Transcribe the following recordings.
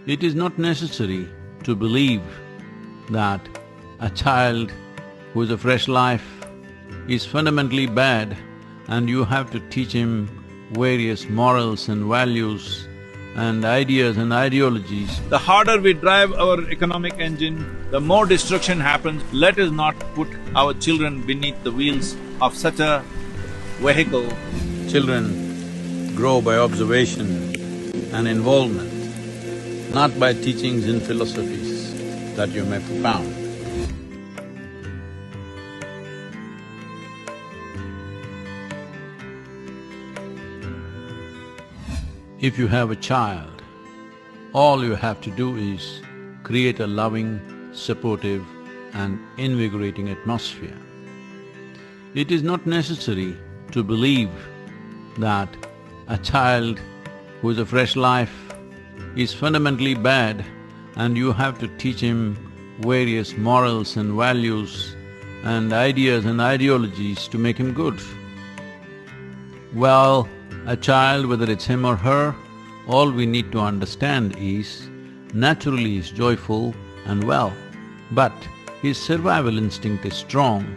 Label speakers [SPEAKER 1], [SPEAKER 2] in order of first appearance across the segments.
[SPEAKER 1] It is not necessary to believe that a child who is a fresh life is fundamentally bad and you have to teach him various morals and values and ideas and ideologies.
[SPEAKER 2] The harder we drive our economic engine, the more destruction happens. Let us not put our children beneath the wheels of such a vehicle.
[SPEAKER 1] Children grow by observation and involvement, not by teachings and philosophies that you may propound. If you have a child, all you have to do is create a loving, supportive and invigorating atmosphere. It is not necessary to believe that a child who is a fresh life is fundamentally bad and you have to teach him various morals and values and ideas and ideologies to make him good. Well, a child, whether it's him or her, all we need to understand is, naturally he's joyful and well, but his survival instinct is strong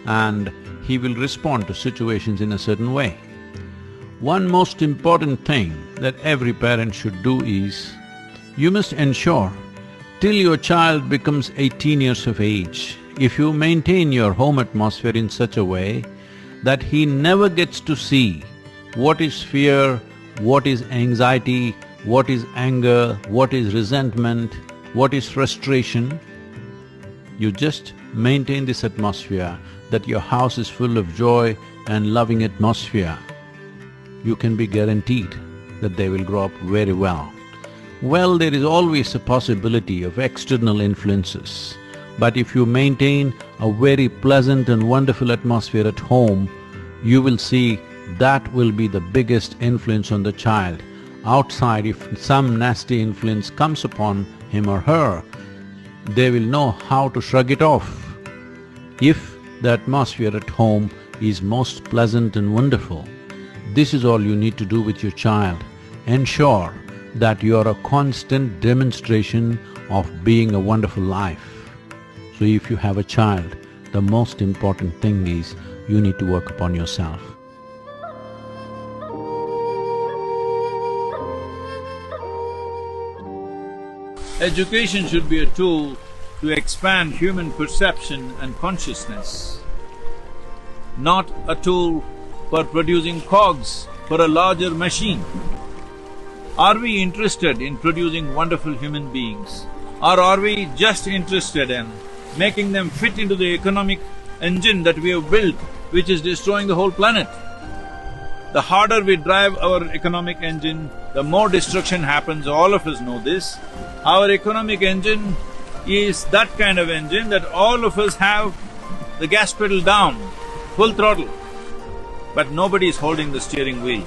[SPEAKER 1] and he will respond to situations in a certain way. One most important thing that every parent should do is, you must ensure till your child becomes 18 years of age, if you maintain your home atmosphere in such a way that he never gets to see what is fear, what is anxiety, what is anger, what is resentment, what is frustration. You just maintain this atmosphere, that your house is full of joy and loving atmosphere. You can be guaranteed that they will grow up very well. Well, there is always a possibility of external influences, but if you maintain a very pleasant and wonderful atmosphere at home, you will see that will be the biggest influence on the child. Outside, if some nasty influence comes upon him or her, they will know how to shrug it off. If the atmosphere at home is most pleasant and wonderful, this is all you need to do with your child. Ensure that you are a constant demonstration of being a wonderful life. So if you have a child, the most important thing is you need to work upon yourself.
[SPEAKER 2] Education should be a tool to expand human perception and consciousness, not a tool for producing cogs for a larger machine. Are we interested in producing wonderful human beings, or are we just interested in making them fit into the economic engine that we have built, which is destroying the whole planet? The harder we drive our economic engine, the more destruction happens. All of us know this. Our economic engine is that kind of engine that all of us have the gas pedal down, full throttle, but nobody is holding the steering wheel.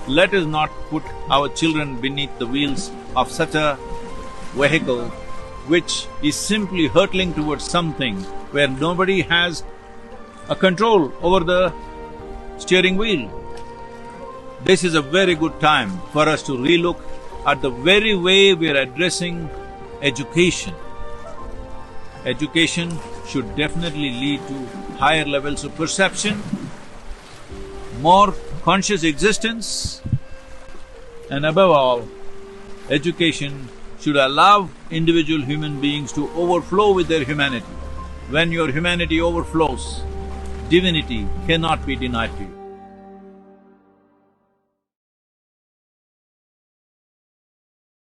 [SPEAKER 2] Let us not put our children beneath the wheels of such a vehicle which is simply hurtling towards something where nobody has a control over the steering wheel. This is a very good time for us to relook at the very way we are addressing education. Education should definitely lead to higher levels of perception, more conscious existence, and above all, education should allow individual human beings to overflow with their humanity. When your humanity overflows, divinity cannot be denied to you.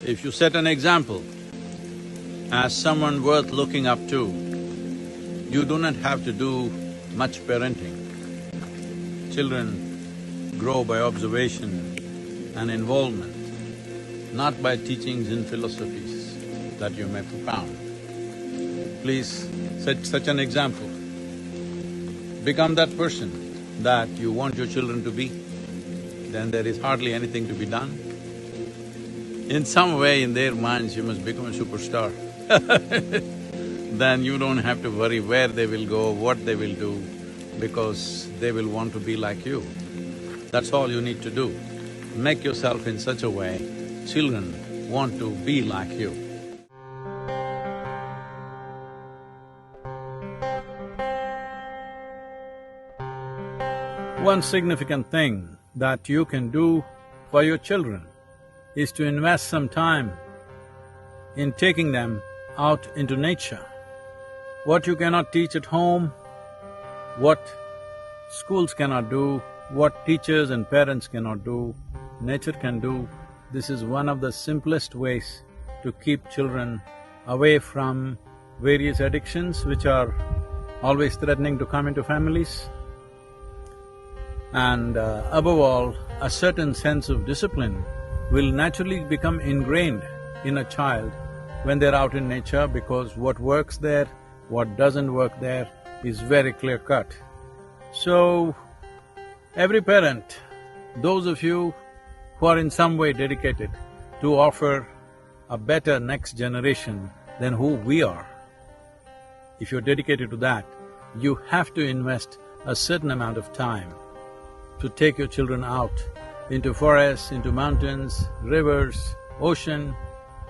[SPEAKER 1] If you set an example as someone worth looking up to, you do not have to do much parenting. Children grow by observation and involvement, not by teachings and philosophies that you may propound. Please set such an example. Become that person that you want your children to be, then there is hardly anything to be done. In some way in their minds you must become a superstar. Then you don't have to worry where they will go, what they will do, because they will want to be like you. That's all you need to do. Make yourself in such a way, children want to be like you. One significant thing that you can do for your children is to invest some time in taking them out into nature. What you cannot teach at home, what schools cannot do, what teachers and parents cannot do, nature can do. This is one of the simplest ways to keep children away from various addictions which are always threatening to come into families. And above all, a certain sense of discipline will naturally become ingrained in a child when they're out in nature, because what works there, what doesn't work there is very clear-cut. So, every parent, those of you who are in some way dedicated to offer a better next generation than who we are, if you're dedicated to that, you have to invest a certain amount of time to take your children out into forests, into mountains, rivers, ocean,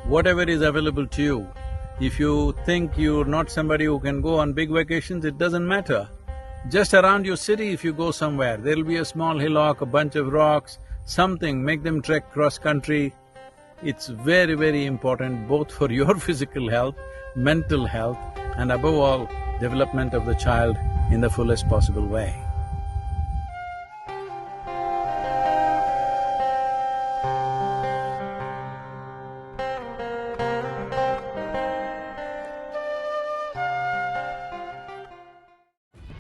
[SPEAKER 1] whatever is available to you. If you think you're not somebody who can go on big vacations, it doesn't matter. Just around your city, if you go somewhere, there'll be a small hillock, a bunch of rocks, something, make them trek cross-country. It's very, very important both for your physical health, mental health, and above all, development of the child in the fullest possible way.